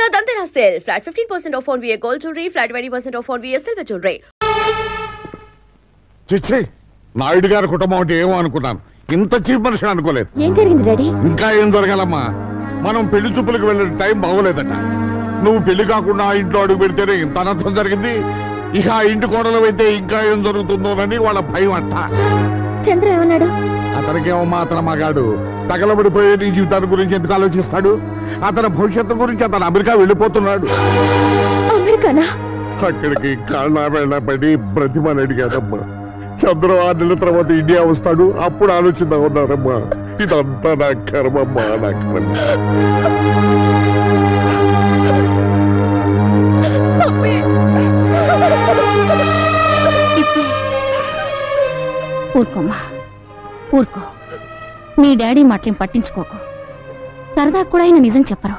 Mega Dantera sale. Flat 15% off on VA gold jewelry. Flat 20% off on VA silver jewelry. చిచ్చి నాయుడు గారి కుటుంబం అంటే ఏమో అనుకున్నాను. ఇంత చీప్ మనిషి అనుకోలేదు. ఏం జరిగింది డాడీ? ఇంకా ఏం జరగాలమ్మా? మనం పెళ్లి చూపులకు వెళ్ళే టైం బాగోలేదట. నువ్వు పెళ్లి కాకుండా ఇంట్లో అడుగు పెడితేనే ఇంత అనర్థం జరిగింది. ఇక ఆ ఇంటి కోడలు అయితే ఇంకా ఏం జరుగుతుందోనని వాళ్ళ భయం అంట. చంద్ర ఏమన్నాడు? అతనికేమమ్మా, అతను మగాడు. తగలబడిపోయే నీ జీవితాన్ని గురించి ఎందుకు ఆలోచిస్తాడు? అతని భవిష్యత్తు గురించి అతను అమెరికా వెళ్ళిపోతున్నాడు. అమెరికానా? అక్కడికి కాళ్ళ వెళ్ళబడి బ్రతిమని అడిగాదమ్మా. చంద్ర 6 నెలల తర్వాత ఇండియా వస్తాడు, అప్పుడు ఆలోచిద్దాం ఉన్నారమ్మా. ఇదంతా నా కర్మమ్మా, నా కర్మ. ఊరుకోమ్మా, ఊరుకో. మీ డాడీ మాటలేం పట్టించుకోకు. సరదా కూడా ఆయన నిజం చెప్పరు.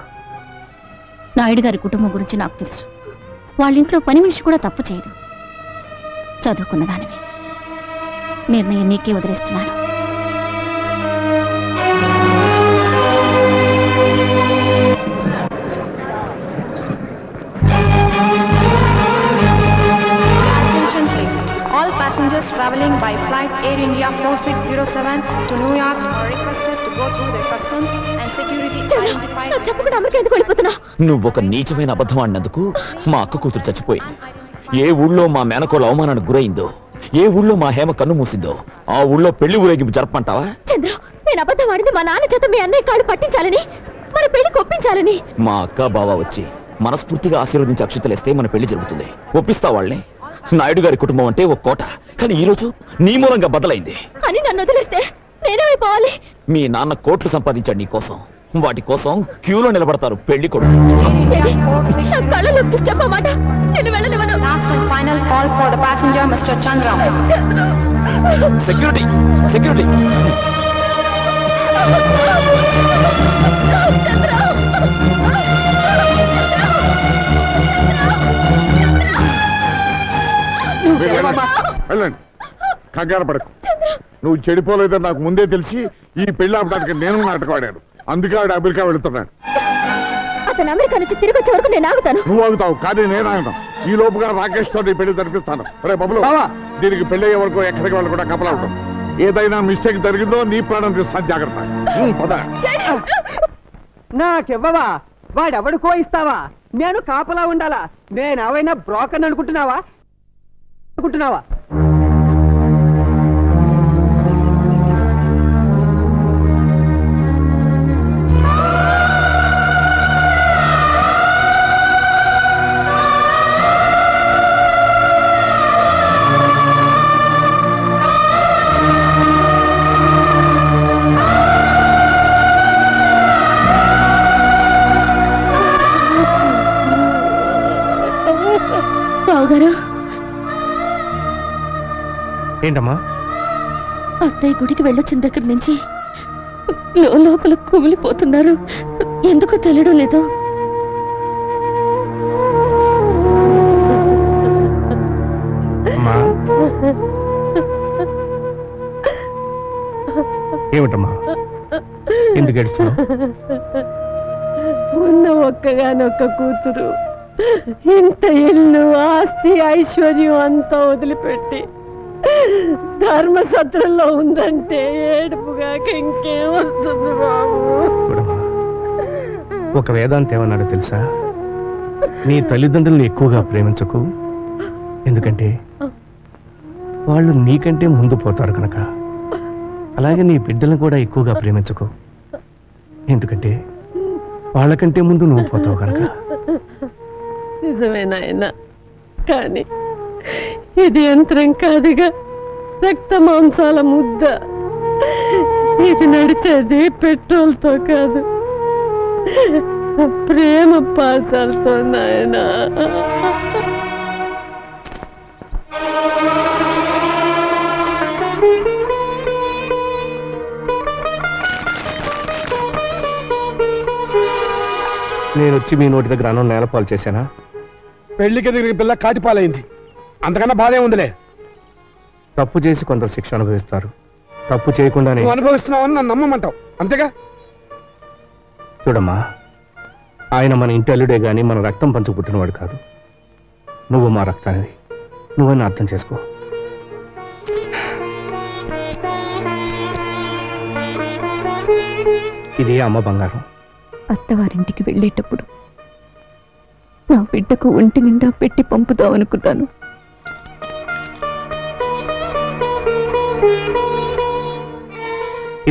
నాయుడు గారి కుటుంబం గురించి నాకు తెలుసు. వాళ్ళింట్లో పని మనిషి కూడా తప్పు చేయదు. చదువుకున్న దానివి. నిర్ణయం నీకే వదిలేస్తున్నాను. All passengers traveling by flight Air India 4607 to New York are requested to go through the customs and security identified. చెప్పకుండా అమెరికా ఎందుకు వెళ్ళిపోతున్నా? నువ్వు ఒక నీచమైన అబద్ధం ఆడినందుకు మా అక్క కూతురు చచ్చిపోయింది. ఏ ఊళ్ళో మా మేనకోళ్ళ అవమానానికి గురైందో, ఏ ఊళ్ళో మా హేమ కన్ను మూసిందో, ఆ ఊళ్ళో పెళ్లి ఊరేగింపు జరపంటావా? చంద్ర, నేను అబద్ధం ఆడింది మా నాన్న చేత మీ అన్నయ్య కాళ్ళు పట్టించాలని, మన పెళ్లి ఒప్పించాలని. మా అక్క బావ వచ్చి మనస్ఫూర్తిగా ఆశీర్వదించి అక్షతలేస్తే మన పెళ్లి జరుగుతుంది. ఒప్పిస్తా వాళ్ళని. నాయుడు గారి కుటుంబం అంటే ఒక కోట, కానీ ఈ రోజు నీ మూలంగా బదలైంది అని నన్ను వదిలేస్తే నేనేమైపోవాలి? మీ నాన్న కోట్లు సంపాదించాడు నీ కోసం. వాటి కోసం క్యూలో నిలబడతారు పెళ్లి కొడుకు. కళ్ళలోకి చూసి చెప్పమాట. నేను వెళ్ళనివ్వను. Last and final call for the passenger, Mr. Chandra. Security, security. వెళ్ళండి, కంగారు పడకు. నువ్వు చెడిపోలేదని నాకు ముందే తెలిసి ఈ పెళ్లి ఆపడానికి నేను నాటకం ఆడాను. అందుకే ఆడు అమెరికా వెళుతున్నాడు. అతను అమెరికా నుంచి తిరిగి వచ్చే వరకు నేను ఆగుతాను. నువ్వు ఆగుతావు, కానీ నేను ఆగుతాను. ఈ లోపుగా రాకేష్ తో నీ పెళ్లి జరిపిస్తాను. రే బబులు, దీనికి పెళ్లి అయ్యే వరకు ఎక్కడికి వాళ్ళు కూడా కపలా ఉంటాం. ఏదైనా మిస్టేక్ జరిగిందో నీ ప్రాణం తీస్తాను, జాగ్రత్త. నాకివ్వవా? వాడెవడుకో ఇస్తావా? నేను కాపలా ఉండాలా? నేనేవైనా బ్రోకర్ అనుకుంటున్నావా? బావగారు, ఏంటమ్మా? అత్తయ్య గుడికి వెళ్ళొచ్చిన దగ్గర నుంచి లోపల కుమిలిపోతున్నారు. ఎందుకో తెలియడం లేదు. ఏమిటమ్మా, ఎందుకు ఏడుస్తున్నావు? ఉన్న ఒక్కగానొక్క కూతురు ఇంత ఇల్లు, ఆస్తి, ఐశ్వర్యం అంతా వదిలిపెట్టి ధర్మసత్రంలో ఉందంటే ఏడుపుగాక ఇంకేం వస్తుంది బాబు? ఒక వేదాంత ఏమన్నాడో తెలుసా? నీ తల్లిదండ్రులను ఎక్కువగా ప్రేమించకు, ఎందుకంటే వాళ్ళు నీకంటే ముందు పోతారు కనుక. అలాగే నీ బిడ్డలను కూడా ఎక్కువగా ప్రేమించకు, ఎందుకంటే వాళ్ళకంటే ముందు నువ్వు పోతావు కనుక. నిజమే నాయనా, కానీ ఇది యంత్రం కాదుగా, రక్త మాంసాల ముద్ద. ఇది నడిచేది పెట్రోల్తో కాదు, ప్రేమ పాసాలతో నాయనా. నేను వచ్చి మీ నోటి దగ్గర అన్నం నేలపాలు చేశానా? పెళ్లికి ఎదిగిన పిల్ల కాటిపాలైంది, అంతకన్నా బాధే ఉందిలే. తప్పు చేసి కొందరు శిక్ష అనుభవిస్తారు, తప్పు చేయకుండానే. నువ్వు అనుభవిస్తున్నావని నన్ను నమ్మమంటావు, అంతేగా? చూడమ్మా, ఆయన మన ఇంటి అల్లుడే గాని మన రక్తం పంచు పుట్టినవాడు కాదు. నువ్వు మా రక్తానివి, నువ్వని అర్థం చేసుకో. ఇది అమ్మ బంగారం. అత్తవారింటికి వెళ్ళేటప్పుడు నా బిడ్డకు ఒంటి నిండా పెట్టి పంపుదామనుకున్నాను.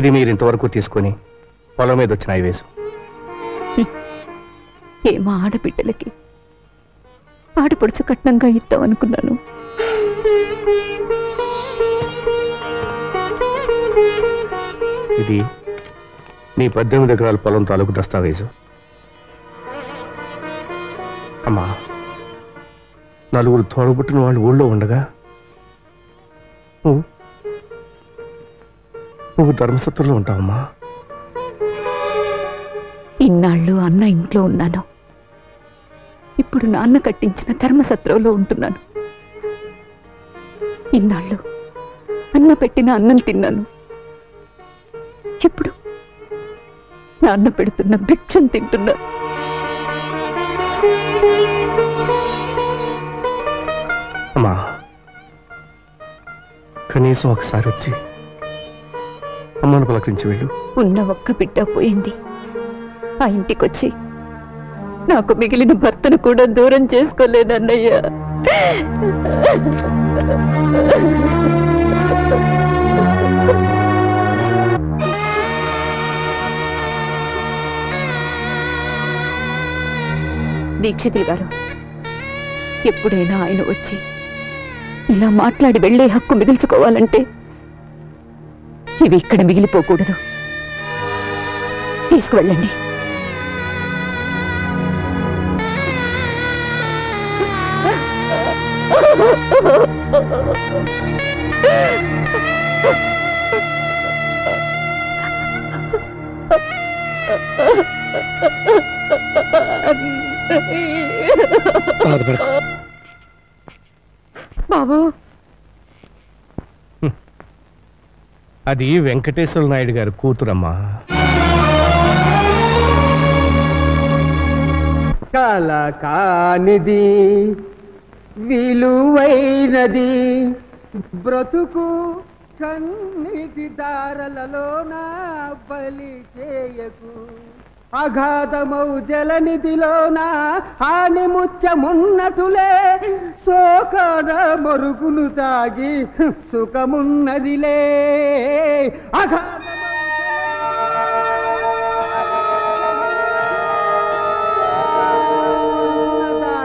ఇది మీరు ఇంతవరకు తీసుకొని పొలం మీద వచ్చిన ఐవేసు. ఏమా ఆడబిడ్డలకి ఆడపడుచు కట్నంగా ఇద్దామనుకున్నాను. ఇది నీ 18 ఎకరాల పొలం తాలూకు దస్తావేజు. అమ్మా, నలుగురు తోడబుట్టిన వాళ్ళు ఊళ్ళో ఉండగా నువ్వు ధర్మసత్రంలో ఉంటావమ్మా. ఇన్నాళ్ళు అన్న ఇంట్లో ఉన్నాను, ఇప్పుడు నాన్న కట్టించిన ధర్మసత్రంలో ఉంటున్నాను. ఇన్నాళ్ళు అన్న పెట్టిన అన్నం తిన్నాను, ఇప్పుడు నాన్న పెడుతున్న భిక్షం తింటున్నా. అమ్మా, కనీసం ఒకసారి వచ్చి అమ్మను పలకరించి వెళ్ళు. ఉన్న ఒక్క బిడ్డ పోయింది, ఆ ఇంటికొచ్చి నాకు మిగిలిన భర్తను కూడా దూరం చేసుకోలేదన్నయ్యా. దీక్షితులు గారు, ఎప్పుడైనా ఆయన వచ్చి ఇలా మాట్లాడి వెళ్లే హక్కు మిగుల్చుకోవాలంటే ఇవి ఇక్కడ మిగిలిపోకూడదు. తీసుకువెళ్ళండి. బాబు, అది వెంకటేశ్వర నాయుడు గారి కూతురమ్మా. కల కానిది విలువైనది బ్రతుకు కన్నీటి దారలలోన బలి చేయకు. అగాధమౌ జలనిధిలోన హాని ముత్యమున్నటులే శోకన మరుగును తాగి సుఖమున్నదిలే.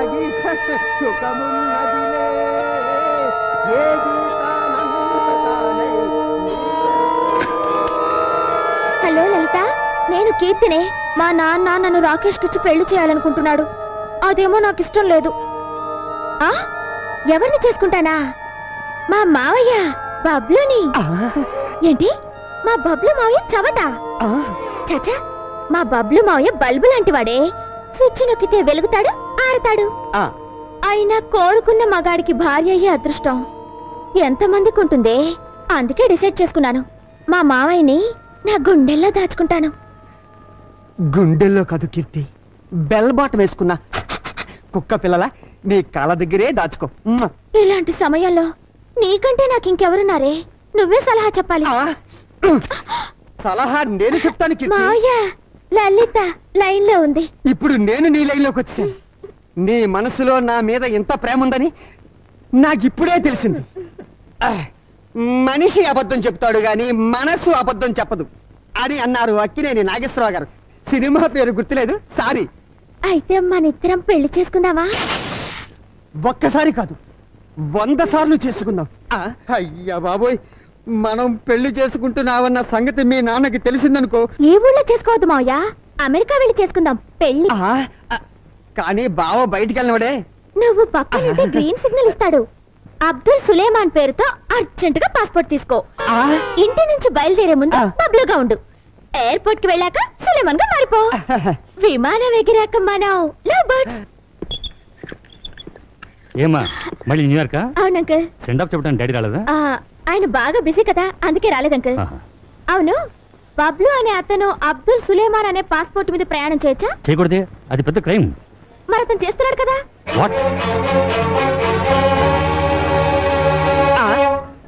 తాగి సుఖమున్నదిలే. హలో లలిత, నేను కీర్తినే. మా నాన్న నన్ను రాకేష్ కిచ్చి పెళ్లి చేయాలనుకుంటున్నాడు. అదేమో నాకు ఇష్టం లేదు. ఆ ఎవరిని చేసుకుంటానా? మా మావయ్య బబ్లుని. ఏంటి, మా బబ్లు మావయ్య చవట? చచ్చా, మా బబ్లు మావయ్య బల్బు లాంటి వాడే. స్విచ్ నొక్కితే వెలుగుతాడు, ఆరతాడు. అయినా కోరుకున్న మగాడికి భార్య అయ్యే అదృష్టం ఎంతమందికి ఉంటుందే. అందుకే డిసైడ్ చేసుకున్నాను, మా మావయ్యని నా గుండెల్లో దాచుకుంటాను. గుండెల్లో కాదు కీర్తి, బెల్ బాటం వేసుకున్నా కుక్క పిల్లల నీ కాళ్ళ దగ్గరే దాచుకో. ఇలాంటి సమయంలో నీకంటే నాకు ఇంకెవరున్నారే? నువ్వే సలహా చెప్పాలి. సలహా నేను చెప్తాను కీర్తి. మావయ్య, లలిత లైన్ లో ఉంది. ఇప్పుడు నేను నీ లైన్ లోకి వచ్చాను. నీ మనసులో నా మీద ఎంత ప్రేమ ఉందని నాకిప్పుడే తెలిసింది. మనిషి అబద్ధం చెప్తాడు గాని మనసు అబద్ధం చెప్పదు అని అన్నారు అక్కినేని నాగేశ్వరరావు గారు. సినిమా పేరు గుర్తులేదు, సారీ. అయితే మన ఇద్దరం పెళ్లి చేసుకుందామా? ఒక్కసారి కాదు, 100 సార్లు చేసుకుందాం. అయ్యా బాబోయ్, మనం పెళ్లి చేసుకుంటున్నావన్న సంగతి మీ నాన్నకి తెలిసిందనుకో. ఈ ఊళ్ళో చేసుకోవద్దు మావయ్య, అమెరికా వెళ్ళి చేసుకుందాం పెళ్లి. కానీ బావ బయటికి వెళ్ళినవాడే. నువ్వు పక్కన గ్రీన్ సిగ్నల్ ఇస్తాడు. అబ్దుల్ సులేమాన్ పేరుతో అర్జెంట్ గా పాస్పోర్ట్ తీసుకో. ఇంటి నుంచి బయలుదేరే ముందు బబ్లుగా ఉండు. ఎయిర్పోర్ట్ కి వెళ్ళాక సులేమాన్ గా మారిపో. విమానం ఎగిరాక మనం లవ్ బర్డ్స్. ఏమా మళ్ళీ న్యూయార్కా? అవును అంకుల్. సెండ్ ఆఫ్ చెప్పడానికి డాడీ రాలేదా? ఆయన బాగా బిజీ కదా, అందుకే రాలేదు అంకుల్. అవును, బబ్లు అనే అతను అబ్దుల్ సులేమాన్ అనే పాస్పోర్ట్ మీద ప్రయాణం చేయొచ్చా? చేయకూడదే, అది పెద్ద క్రైమ్. మరి అతను చేస్తున్నాడు కదా. వాట్?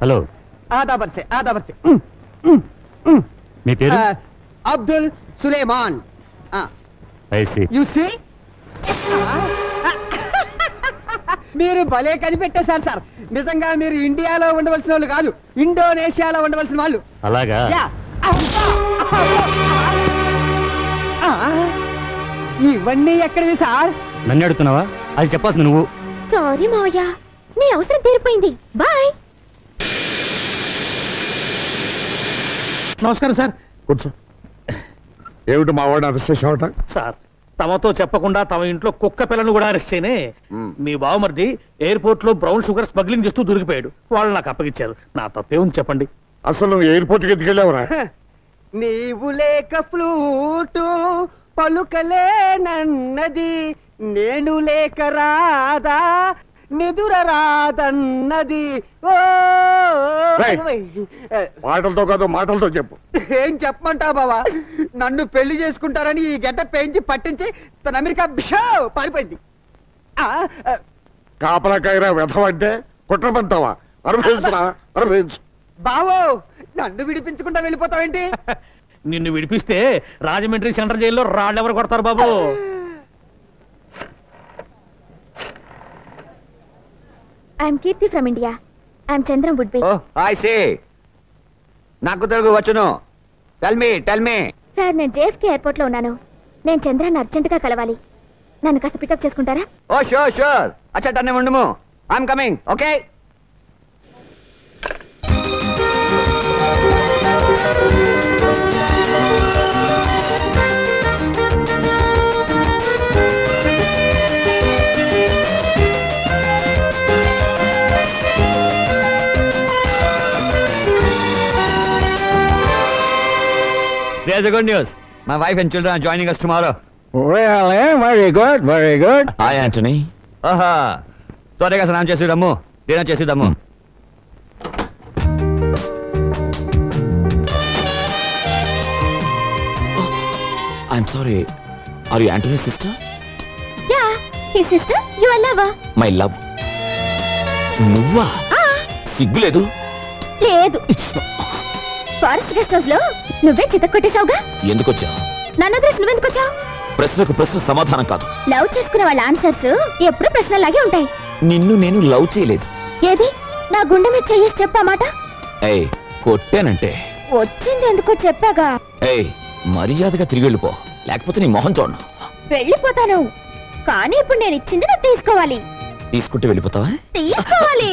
హలో, ఆదాబర్సే మీ పేరు? అబ్దుల్ సులేమాన్. యు సీ, మీరు భలే కనిపెట్టేశారు సార్. నిజంగా మీరు ఇండియాలో ఉండవలసిన వాళ్ళు కాదు, ఇండోనేషియాలో ఉండవలసిన వాళ్ళు. అలాగా? ఇవన్నీ ఎక్కడివి సార్? నన్ను అడుగుతున్నావా? అది చెప్పాల్సింది నువ్వు. సారీ మావయ్య, నీ అవసరం తీరిపోయింది. బాయ్. నమస్కారం సార్. కూర్చో. ఏమిటి మా వాడిని అరెస్ట్ చేసావట? సార్, తమతో చెప్పకుండా తమ ఇంట్లో కుక్క పిల్లను కూడా అరెస్ట్ చేయనే. మీ బావమరిది ఎయిర్పోర్ట్ లో బ్రౌన్ షుగర్ స్మగ్లింగ్ చేస్తూ దొరికిపోయాడు. వాళ్ళు నాకు అప్పగించారు. నా తప్పేముంది చెప్పండి. అసలు నువ్వు ఎయిర్పోర్ట్ కి ఎందుకెళ్ళావురా? నీవు లేక ఫ్లూటు పలుకలేనన్నది, నేను లేక రాదా నిదుర రాదన్నది. మాటలతో కాదు, మాటలతో చెప్పు. ఏం చెప్పమంటావు బావా? నన్ను పెళ్లి చేసుకుంటారని ఈ గడ్డ పెంచి పట్టించి తన అమెరికా బిషో పారిపోయింది. కాపలాకాయరా వెధవంటే కుట్రమంటావా? అనుభవించరా, అనుభవించు. బావో, నన్ను విడిపించకుండా వెళ్ళిపోతావేంటి? నిన్ను విడిపిస్తే రాజమండ్రి సెంట్రల్ జైల్లో రాళ్ళెవరు కొడతారు బాబు? I'm Keerthi from India. I'm Chandram would be. I see. నాకు తెలుగు వచ్చును. Tell me. సార్, నేను జేఎఫ్కే ఎయిర్పోర్ట్ లో ఉన్నాను. నేను చంద్రాన్ని అర్జెంట్ గా కలవాలి. నన్ను కాస్త పికప్ చేసుకుంటారా? Oh sure. అచ్చా, టన్నే ఉండుము. I'm coming. Okay. There's a good news. My wife and children are joining us tomorrow. Really? Very good. Hi, Anthony. Aha. త్వరగా స్నానం చేసిద్దాము, dinner చేసిద్దాము. I'm sorry. Are you Anthony's sister? Yeah, his sister. You are lover. My love. నువ్వా? సిగ్గులేదు? లేదు. Forest guest house లో నువ్వే చితక్కొట్టేశావుగా. ఎందుకు వచ్చావు? నన్ను వదిలేసి నువ్వెందుకు వచ్చావు? ప్రశ్నకు ప్రశ్న సమాధానం కాదు. లవ్ చేసుకునే వాళ్ళ ఆన్సర్స్ ఎప్పుడు ప్రశ్నలాగే ఉంటాయి. నిన్ను నేను లవ్ చేయలేదు. ఏది? నా గుండె మీద చెయ్యేసి చెప్పా మాట. ఏయ్, కొట్టానంటే వచ్చింది ఎందుకో చెప్పాగా. ఏయ్, మర్యాదగా తిరిగి వెళ్ళిపో, లేకపోతే నీ మొహం చూడను. వెళ్ళిపోతాను, కానీ ఇప్పుడు నేను ఇచ్చింది నువ్వు తీసుకోవాలి. తీసుకుంటే వెళ్ళిపోతావా? తీసుకోవాలి.